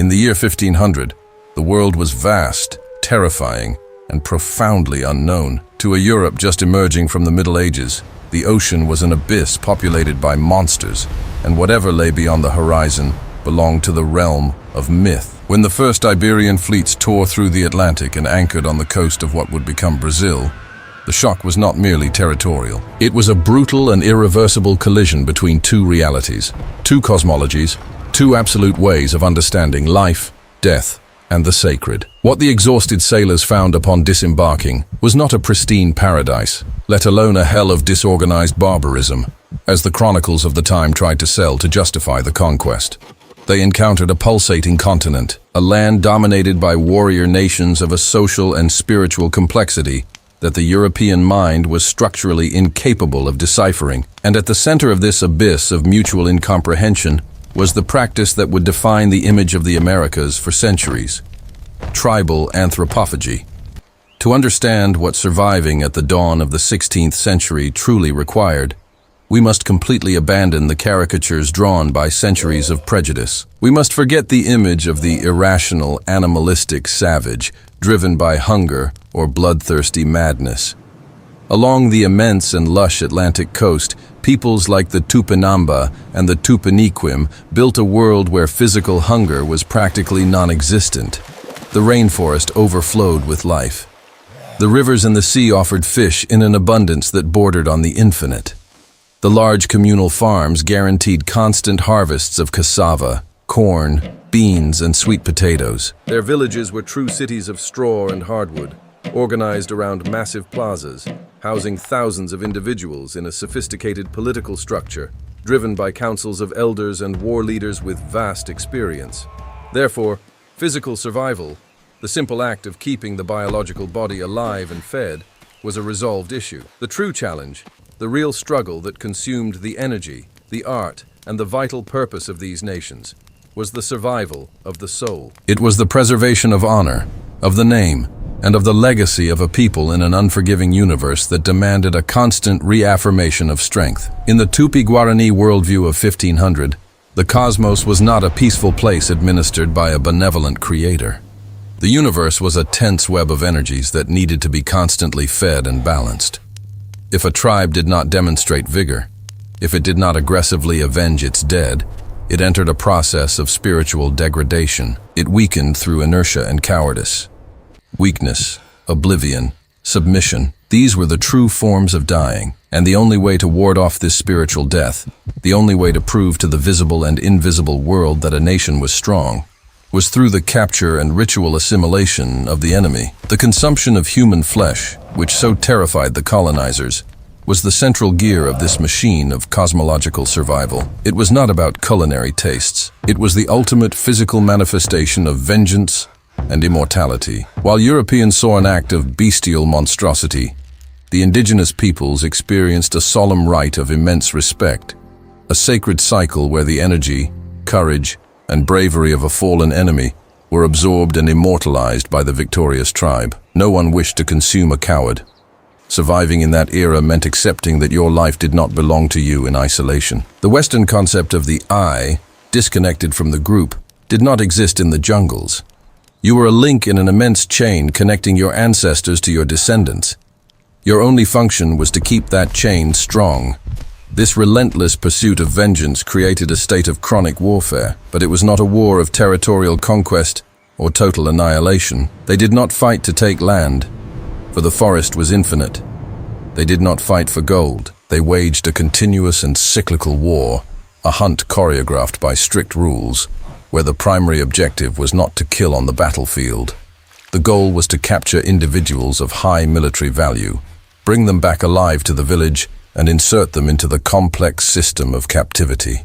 In the year 1500, the world was vast, terrifying, and profoundly unknown. To a Europe just emerging from the Middle Ages, the ocean was an abyss populated by monsters, and whatever lay beyond the horizon belonged to the realm of myth. When the first Iberian fleets tore through the Atlantic and anchored on the coast of what would become Brazil, the shock was not merely territorial. It was a brutal and irreversible collision between two realities, two cosmologies, two absolute ways of understanding life, death, and the sacred. What the exhausted sailors found upon disembarking was not a pristine paradise, let alone a hell of disorganized barbarism, as the chronicles of the time tried to sell to justify the conquest. They encountered a pulsating continent, a land dominated by warrior nations of a social and spiritual complexity that the European mind was structurally incapable of deciphering. And at the center of this abyss of mutual incomprehension was the practice that would define the image of the Americas for centuries: tribal anthropophagy. To understand what surviving at the dawn of the 16th century truly required, we must completely abandon the caricatures drawn by centuries of prejudice. We must forget the image of the irrational, animalistic savage, driven by hunger or bloodthirsty madness. Along the immense and lush Atlantic coast, peoples like the Tupinamba and the Tupiniquim built a world where physical hunger was practically non-existent. The rainforest overflowed with life. The rivers and the sea offered fish in an abundance that bordered on the infinite. The large communal farms guaranteed constant harvests of cassava, corn, beans, and sweet potatoes. Their villages were true cities of straw and hardwood, organized around massive plazas, housing thousands of individuals in a sophisticated political structure, driven by councils of elders and war leaders with vast experience. Therefore, physical survival, the simple act of keeping the biological body alive and fed, was a resolved issue. The true challenge, the real struggle that consumed the energy, the art, and the vital purpose of these nations, was the survival of the soul. It was the preservation of honor, of the name, and of the legacy of a people in an unforgiving universe that demanded a constant reaffirmation of strength. In the Tupi-Guarani worldview of 1500, the cosmos was not a peaceful place administered by a benevolent creator. The universe was a tense web of energies that needed to be constantly fed and balanced. If a tribe did not demonstrate vigor, if it did not aggressively avenge its dead, it entered a process of spiritual degradation. It weakened through inertia and cowardice. Weakness, oblivion, submission, these were the true forms of dying, and the only way to ward off this spiritual death, the only way to prove to the visible and invisible world that a nation was strong, was through the capture and ritual assimilation of the enemy. The consumption of human flesh, which so terrified the colonizers, was the central gear of this machine of cosmological survival. It was not about culinary tastes. It was the ultimate physical manifestation of vengeance and immortality. While Europeans saw an act of bestial monstrosity, the indigenous peoples experienced a solemn rite of immense respect, a sacred cycle where the energy, courage, and bravery of a fallen enemy were absorbed and immortalized by the victorious tribe. No one wished to consume a coward. Surviving in that era meant accepting that your life did not belong to you in isolation. The Western concept of the I, disconnected from the group, did not exist in the jungles. You were a link in an immense chain connecting your ancestors to your descendants. Your only function was to keep that chain strong. This relentless pursuit of vengeance created a state of chronic warfare, but it was not a war of territorial conquest or total annihilation. They did not fight to take land, for the forest was infinite. They did not fight for gold. They waged a continuous and cyclical war, a hunt choreographed by strict rules, where the primary objective was not to kill on the battlefield. The goal was to capture individuals of high military value, bring them back alive to the village, and insert them into the complex system of captivity.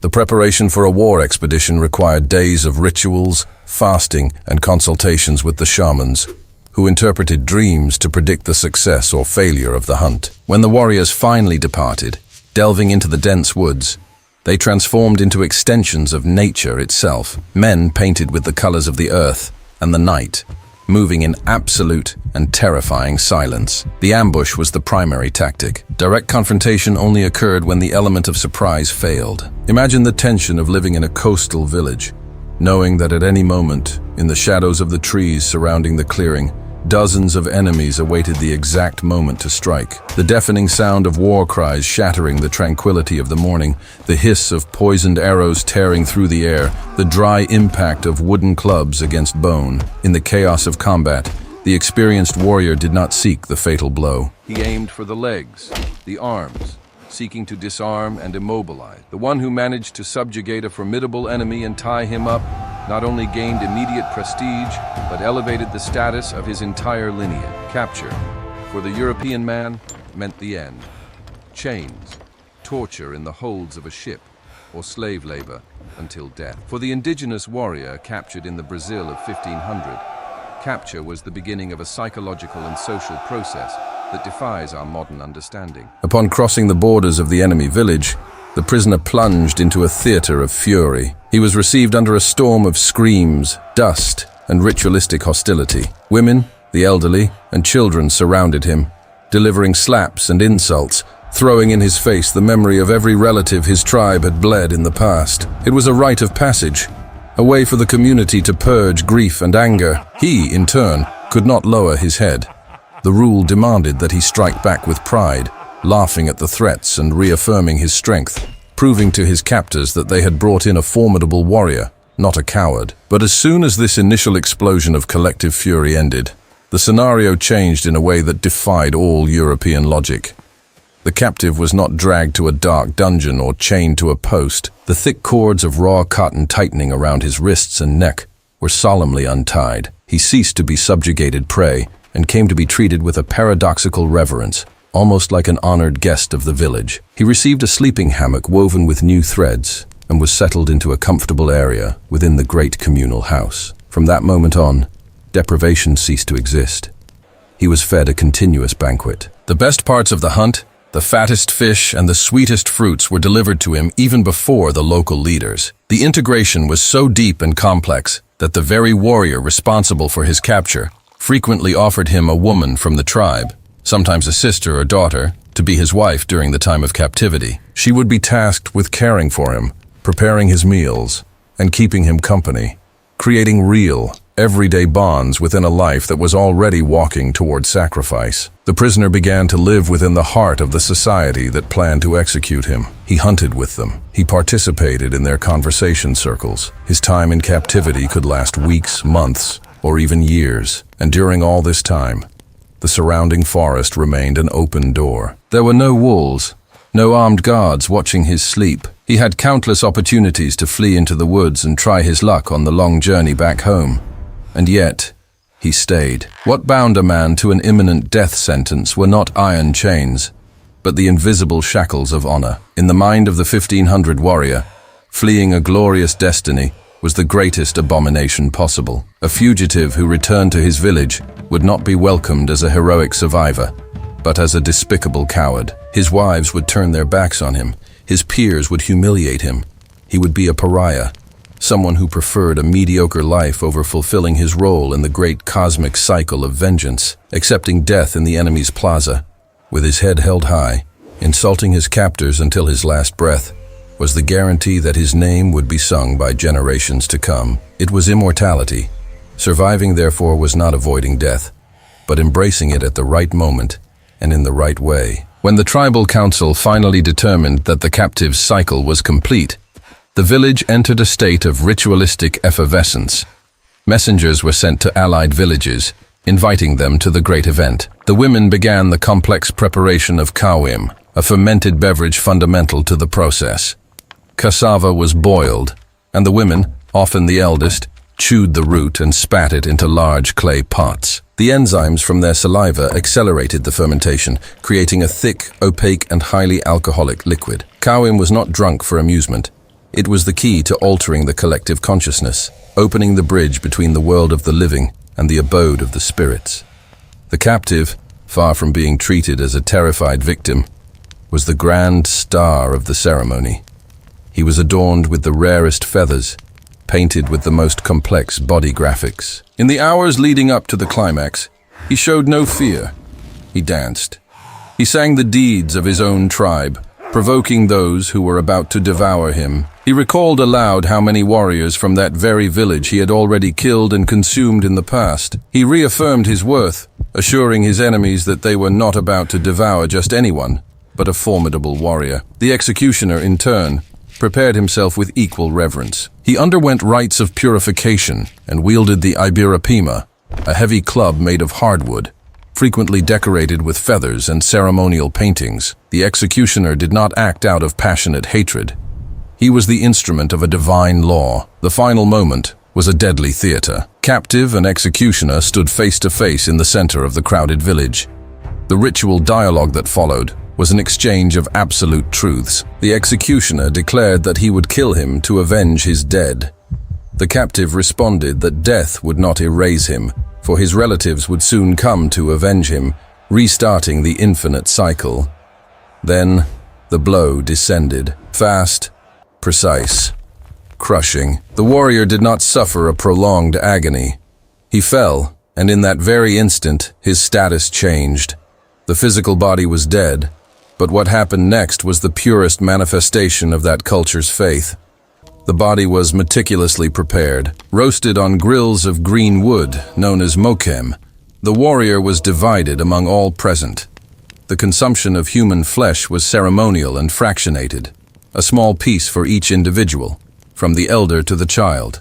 The preparation for a war expedition required days of rituals, fasting, and consultations with the shamans, who interpreted dreams to predict the success or failure of the hunt. When the warriors finally departed, delving into the dense woods, they transformed into extensions of nature itself, men painted with the colors of the earth and the night, moving in absolute and terrifying silence. The ambush was the primary tactic. Direct confrontation only occurred when the element of surprise failed. Imagine the tension of living in a coastal village, knowing that at any moment, in the shadows of the trees surrounding the clearing, dozens of enemies awaited the exact moment to strike. The deafening sound of war cries shattering the tranquility of the morning, the hiss of poisoned arrows tearing through the air, the dry impact of wooden clubs against bone. In the chaos of combat, the experienced warrior did not seek the fatal blow. He aimed for the legs, the arms, seeking to disarm and immobilize. The one who managed to subjugate a formidable enemy and tie him up not only gained immediate prestige, but elevated the status of his entire lineage. Capture, for the European man, meant the end. Chains, torture in the holds of a ship, or slave labor until death. For the indigenous warrior captured in the Brazil of 1500, capture was the beginning of a psychological and social process that defies our modern understanding. Upon crossing the borders of the enemy village, the prisoner plunged into a theater of fury. He was received under a storm of screams, dust, and ritualistic hostility. Women, the elderly, and children surrounded him, delivering slaps and insults, throwing in his face the memory of every relative his tribe had bled in the past. It was a rite of passage, a way for the community to purge grief and anger. He, in turn, could not lower his head. The rule demanded that he strike back with pride, laughing at the threats and reaffirming his strength, proving to his captors that they had brought in a formidable warrior, not a coward. But as soon as this initial explosion of collective fury ended, the scenario changed in a way that defied all European logic. The captive was not dragged to a dark dungeon or chained to a post. The thick cords of raw cotton tightening around his wrists and neck were solemnly untied. He ceased to be subjugated prey and came to be treated with a paradoxical reverence, almost like an honored guest of the village. He received a sleeping hammock woven with new threads and was settled into a comfortable area within the great communal house. From that moment on, deprivation ceased to exist. He was fed a continuous banquet. The best parts of the hunt, the fattest fish and the sweetest fruits were delivered to him even before the local leaders. The integration was so deep and complex that the very warrior responsible for his capture frequently offered him a woman from the tribe, sometimes a sister or daughter, to be his wife during the time of captivity. She would be tasked with caring for him, preparing his meals, and keeping him company, creating real, everyday bonds within a life that was already walking toward sacrifice. The prisoner began to live within the heart of the society that planned to execute him. He hunted with them. He participated in their conversation circles. His time in captivity could last weeks, months, or even years. And during all this time, the surrounding forest remained an open door. There were no wolves, no armed guards watching his sleep. He had countless opportunities to flee into the woods and try his luck on the long journey back home. And yet, he stayed. What bound a man to an imminent death sentence were not iron chains, but the invisible shackles of honor. In the mind of the 1500 warrior, fleeing a glorious destiny was the greatest abomination possible. A fugitive who returned to his village would not be welcomed as a heroic survivor, but as a despicable coward. His wives would turn their backs on him. His peers would humiliate him. He would be a pariah, someone who preferred a mediocre life over fulfilling his role in the great cosmic cycle of vengeance, accepting death in the enemy's plaza, with his head held high, insulting his captors until his last breath, was the guarantee that his name would be sung by generations to come. It was immortality. Surviving, therefore, was not avoiding death, but embracing it at the right moment and in the right way. When the tribal council finally determined that the captive's cycle was complete, the village entered a state of ritualistic effervescence. Messengers were sent to allied villages, inviting them to the great event. The women began the complex preparation of kawim, a fermented beverage fundamental to the process. Cassava was boiled, and the women, often the eldest, chewed the root and spat it into large clay pots. The enzymes from their saliva accelerated the fermentation, creating a thick, opaque, and highly alcoholic liquid. Kawim was not drunk for amusement. It was the key to altering the collective consciousness, opening the bridge between the world of the living and the abode of the spirits. The captive, far from being treated as a terrified victim, was the grand star of the ceremony. He was adorned with the rarest feathers, painted with the most complex body graphics. In the hours leading up to the climax, he showed no fear. He danced. He sang the deeds of his own tribe, provoking those who were about to devour him He recalled aloud how many warriors from that very village he had already killed and consumed in the past. He reaffirmed his worth, assuring his enemies that they were not about to devour just anyone, but a formidable warrior. The executioner, in turn, prepared himself with equal reverence. He underwent rites of purification and wielded the Ibirapima, a heavy club made of hardwood, frequently decorated with feathers and ceremonial paintings. The executioner did not act out of passionate hatred. He was the instrument of a divine law. The final moment was a deadly theater. Captive and executioner stood face to face in the center of the crowded village. The ritual dialogue that followed was an exchange of absolute truths. The executioner declared that he would kill him to avenge his dead. The captive responded that death would not erase him, for his relatives would soon come to avenge him, restarting the infinite cycle. Then, the blow descended. Fast, precise, crushing. The warrior did not suffer a prolonged agony. He fell, and in that very instant, his status changed. The physical body was dead, but what happened next was the purest manifestation of that culture's faith. The body was meticulously prepared, roasted on grills of green wood, known as mokem. The warrior was divided among all present. The consumption of human flesh was ceremonial and fractionated, a small piece for each individual, from the elder to the child.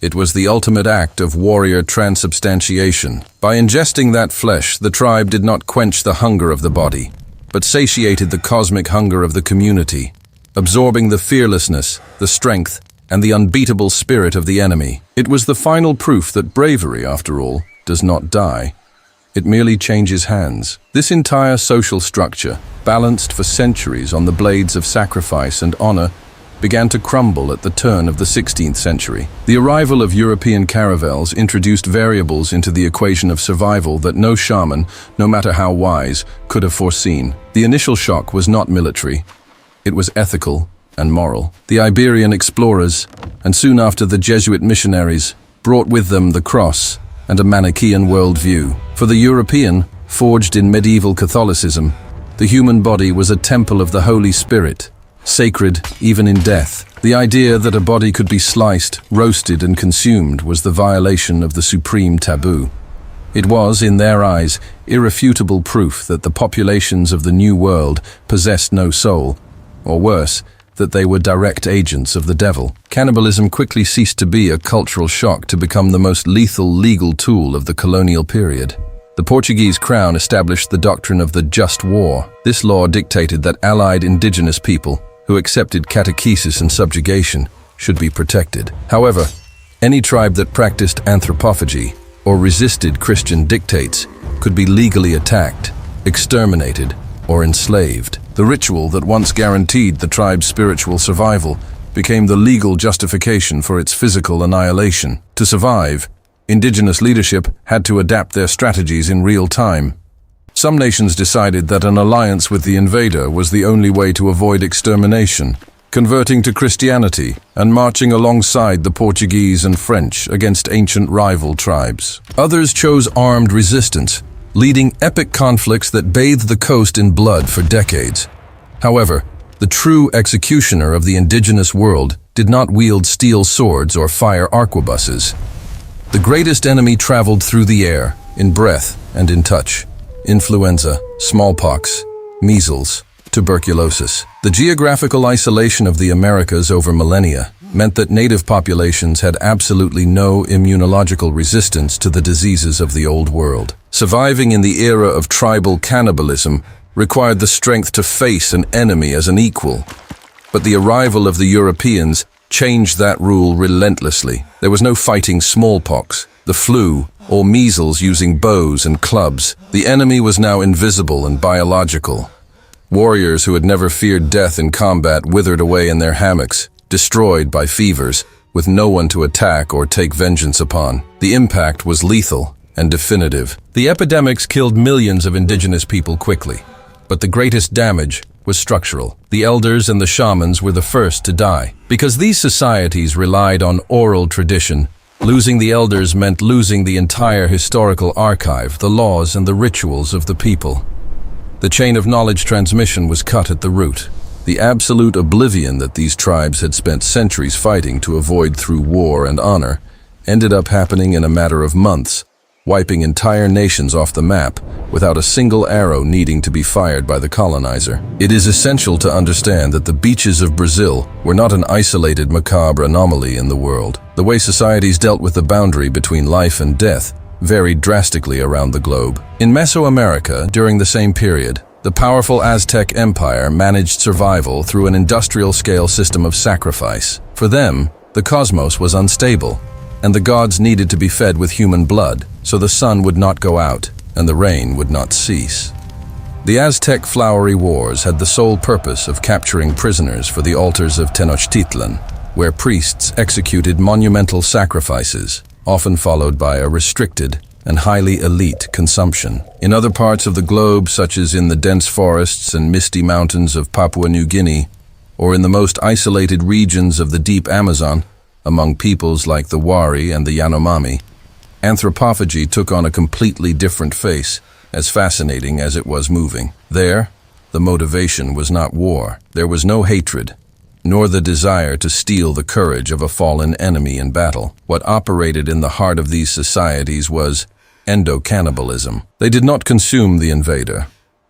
It was the ultimate act of warrior transubstantiation. By ingesting that flesh, the tribe did not quench the hunger of the body, but satiated the cosmic hunger of the community, absorbing the fearlessness, the strength, and the unbeatable spirit of the enemy. It was the final proof that bravery, after all, does not die. It merely changes hands. This entire social structure, balanced for centuries on the blades of sacrifice and honor, began to crumble at the turn of the 16th century. The arrival of European caravels introduced variables into the equation of survival that no shaman, no matter how wise, could have foreseen. The initial shock was not military. It was ethical and moral. The Iberian explorers, and soon after the Jesuit missionaries, brought with them the cross and a Manichaean worldview. For the European, forged in medieval Catholicism, the human body was a temple of the Holy Spirit, sacred even in death. The idea that a body could be sliced, roasted, and consumed was the violation of the supreme taboo. It was, in their eyes, irrefutable proof that the populations of the New World possessed no soul, or worse, that they were direct agents of the devil. Cannibalism quickly ceased to be a cultural shock to become the most lethal legal tool of the colonial period. The Portuguese crown established the doctrine of the just war. This law dictated that allied indigenous people who accepted catechesis and subjugation should be protected. However, any tribe that practiced anthropophagy or resisted Christian dictates could be legally attacked, exterminated, or enslaved. The ritual that once guaranteed the tribe's spiritual survival became the legal justification for its physical annihilation. To survive, indigenous leadership had to adapt their strategies in real time. Some nations decided that an alliance with the invader was the only way to avoid extermination, converting to Christianity and marching alongside the Portuguese and French against ancient rival tribes. Others chose armed resistance, leading epic conflicts that bathed the coast in blood for decades. However, the true executioner of the indigenous world did not wield steel swords or fire arquebuses. The greatest enemy traveled through the air, in breath and in touch. Influenza, smallpox, measles, tuberculosis. The geographical isolation of the Americas over millennia meant that native populations had absolutely no immunological resistance to the diseases of the Old World. Surviving in the era of tribal cannibalism required the strength to face an enemy as an equal. But the arrival of the Europeans changed that rule relentlessly. There was no fighting smallpox, the flu, or measles using bows and clubs. The enemy was now invisible and biological. Warriors who had never feared death in combat withered away in their hammocks, destroyed by fevers, with no one to attack or take vengeance upon. The impact was lethal and definitive. The epidemics killed millions of indigenous people quickly, but the greatest damage was structural. The elders and the shamans were the first to die. Because these societies relied on oral tradition, losing the elders meant losing the entire historical archive, the laws and the rituals of the people. The chain of knowledge transmission was cut at the root. The The absolute oblivion that these tribes had spent centuries fighting to avoid through war and honor ended up happening in a matter of months, wiping entire nations off the map without a single arrow needing to be fired by the colonizer. It is essential to understand that the beaches of Brazil were not an isolated macabre anomaly in the world. The way societies dealt with the boundary between life and death varied drastically around the globe. In Mesoamerica, during the same period, the powerful Aztec Empire managed survival through an industrial-scale system of sacrifice. For them, the cosmos was unstable, and the gods needed to be fed with human blood, so the sun would not go out and the rain would not cease. The Aztec flowery wars had the sole purpose of capturing prisoners for the altars of Tenochtitlan, where priests executed monumental sacrifices, often followed by a restricted and highly elite consumption. In other parts of the globe, such as in the dense forests and misty mountains of Papua New Guinea, or in the most isolated regions of the deep Amazon, among peoples like the Wari and the Yanomami, anthropophagy took on a completely different face, as fascinating as it was moving. There, the motivation was not war. There was no hatred, nor the desire to steal the courage of a fallen enemy in battle. What operated in the heart of these societies was endo-cannibalism. They did not consume the invader.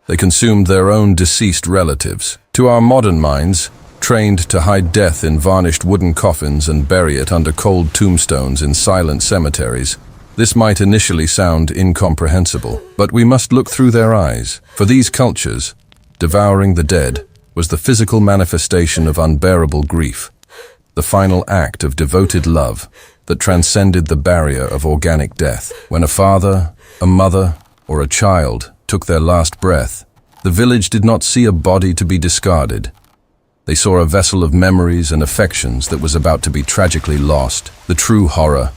They consumed their own deceased relatives. To our modern minds, trained to hide death in varnished wooden coffins and bury it under cold tombstones in silent cemeteries, this might initially sound incomprehensible, but we must look through their eyes. For these cultures, devouring the dead was the physical manifestation of unbearable grief, the final act of devoted love that transcended the barrier of organic death. When a father, a mother, or a child took their last breath, the village did not see a body to be discarded. They saw a vessel of memories and affections that was about to be tragically lost. The true horror,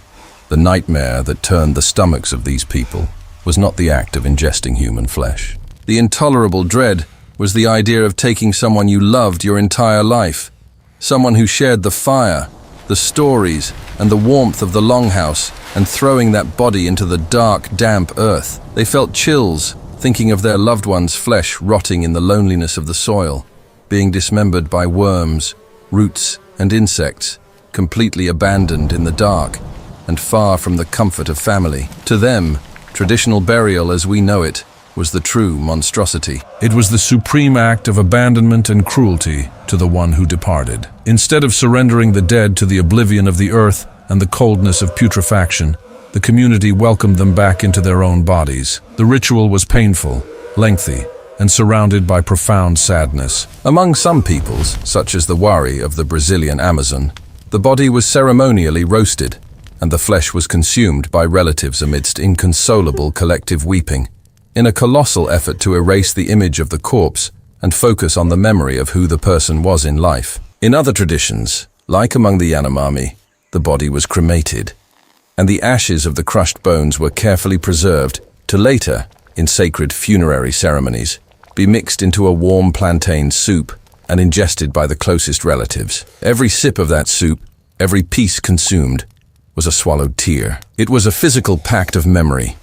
the nightmare that turned the stomachs of these people, was not the act of ingesting human flesh. The intolerable dread was the idea of taking someone you loved your entire life, someone who shared the fire, the stories, and the warmth of the longhouse, and throwing that body into the dark, damp earth. They felt chills, thinking of their loved one's flesh rotting in the loneliness of the soil, being dismembered by worms, roots, and insects, completely abandoned in the dark, and far from the comfort of family. To them, traditional burial as we know it was the true monstrosity. It was the supreme act of abandonment and cruelty to the one who departed. Instead of surrendering the dead to the oblivion of the earth and the coldness of putrefaction, the community welcomed them back into their own bodies. The ritual was painful, lengthy, and surrounded by profound sadness. Among some peoples, such as the Wari of the Brazilian Amazon, the body was ceremonially roasted, and the flesh was consumed by relatives amidst inconsolable collective weeping, in a colossal effort to erase the image of the corpse and focus on the memory of who the person was in life. In other traditions, like among the Yanomami, the body was cremated, and the ashes of the crushed bones were carefully preserved to later, in sacred funerary ceremonies, be mixed into a warm plantain soup and ingested by the closest relatives. Every sip of that soup, every piece consumed, was a swallowed tear. It was a physical pact of memory.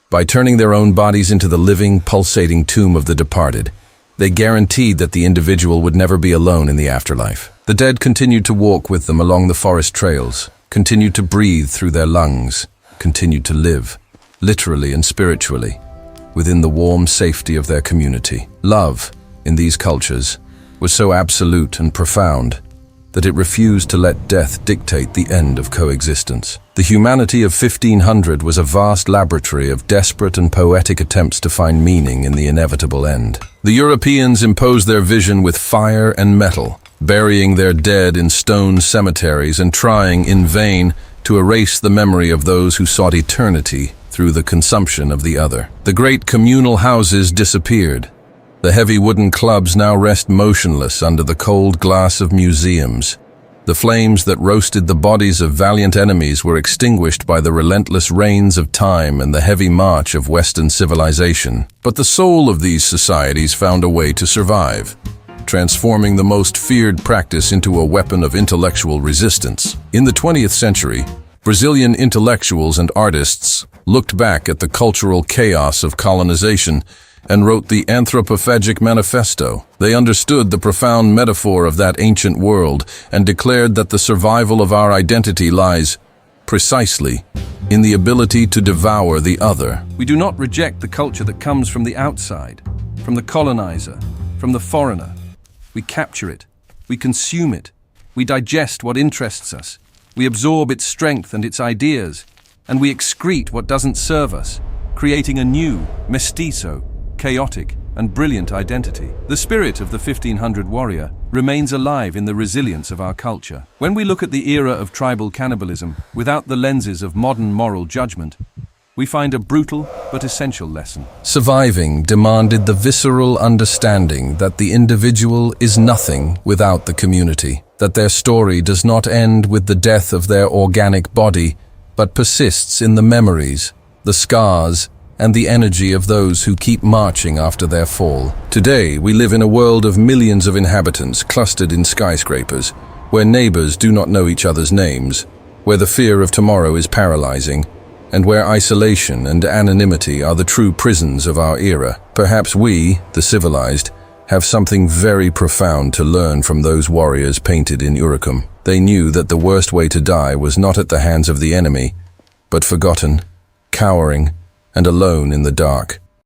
By turning their own bodies into the living, pulsating tomb of the departed, they guaranteed that the individual would never be alone in the afterlife. The dead continued to walk with them along the forest trails, continued to breathe through their lungs, continued to live, literally and spiritually, within the warm safety of their community. Love, in these cultures, was so absolute and profound that it refused to let death dictate the end of coexistence. The humanity of 1500 was a vast laboratory of desperate and poetic attempts to find meaning in the inevitable end. The Europeans imposed their vision with fire and metal, burying their dead in stone cemeteries and trying, in vain, to erase the memory of those who sought eternity through the consumption of the other. The great communal houses disappeared. The heavy wooden clubs now rest motionless under the cold glass of museums. The flames that roasted the bodies of valiant enemies were extinguished by the relentless rains of time and the heavy march of Western civilization. But the soul of these societies found a way to survive, transforming the most feared practice into a weapon of intellectual resistance. In the 20th century, Brazilian intellectuals and artists looked back at the cultural chaos of colonization and wrote the Anthropophagic Manifesto. They understood the profound metaphor of that ancient world and declared that the survival of our identity lies precisely in the ability to devour the other. We do not reject the culture that comes from the outside, from the colonizer, from the foreigner. We capture it, we consume it, we digest what interests us, we absorb its strength and its ideas, and we excrete what doesn't serve us, creating a new, mestizo, chaotic, and brilliant identity. The spirit of the 1500 warrior remains alive in the resilience of our culture. When we look at the era of tribal cannibalism without the lenses of modern moral judgment, we find a brutal but essential lesson. Surviving demanded the visceral understanding that the individual is nothing without the community, that their story does not end with the death of their organic body, but persists in the memories, the scars, and the energy of those who keep marching after their fall. Today, we live in a world of millions of inhabitants clustered in skyscrapers, where neighbors do not know each other's names, where the fear of tomorrow is paralyzing, and where isolation and anonymity are the true prisons of our era. Perhaps we, the civilized, have something very profound to learn from those warriors painted in Urukum. They knew that the worst way to die was not at the hands of the enemy, but forgotten, cowering, and alone in the dark.